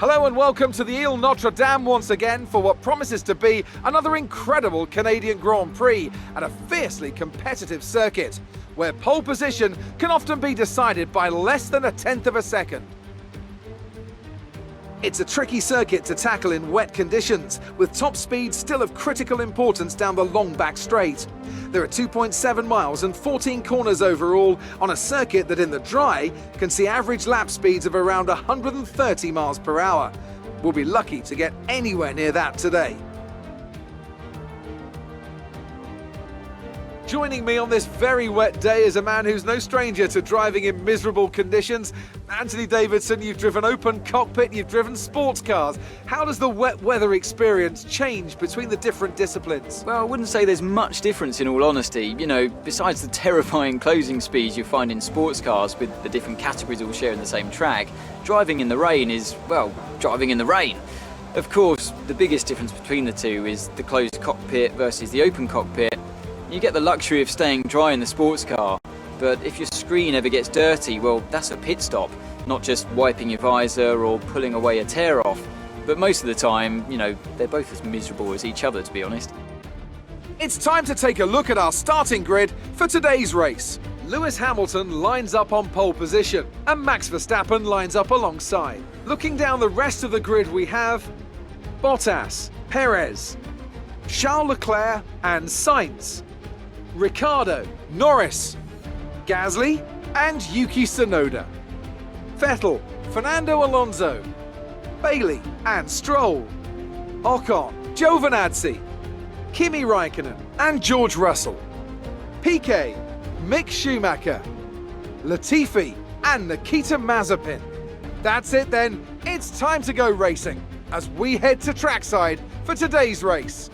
Hello and welcome to the Ile Notre Dame once again for what promises to be another incredible Canadian Grand Prix at a fiercely competitive circuit, where pole position can often be decided by less than a tenth of a second. It's a tricky circuit to tackle in wet conditions, with top speed still of critical importance down the long back straight. There are 2.7 miles and 14 corners overall on a circuit that in the dry can see average lap speeds of around 130 miles per hour. We'll be lucky to get anywhere near that today. Joining me on this very wet day is a man who's no stranger to driving in miserable conditions. Anthony Davidson, you've driven open cockpit, you've driven sports cars. How does the wet weather experience change between the different disciplines? Well, I wouldn't say there's much difference in all honesty. You know, besides the terrifying closing speeds you find in sports cars with the different categories all sharing the same track, driving in the rain is, well, driving in the rain. Of course, the biggest difference between the two is the closed cockpit versus the open cockpit. You get the luxury of staying dry in the sports car, but if your screen ever gets dirty, well, that's a pit stop, not just wiping your visor or pulling away a tear off. But most of the time, you know, they're both as miserable as each other, to be honest. It's time to take a look at our starting grid for today's race. Lewis Hamilton lines up on pole position, and Max Verstappen lines up alongside. Looking down the rest of the grid, we have Bottas, Perez, Charles Leclerc and Sainz, Ricciardo, Norris, Gasly and Yuki Tsunoda, Vettel, Fernando Alonso, Bailey and Stroll, Ocon, Giovinazzi, Kimi Raikkonen and George Russell, Piquet, Mick Schumacher, Latifi and Nikita Mazepin. That's it then, it's time to go racing as we head to trackside for today's race.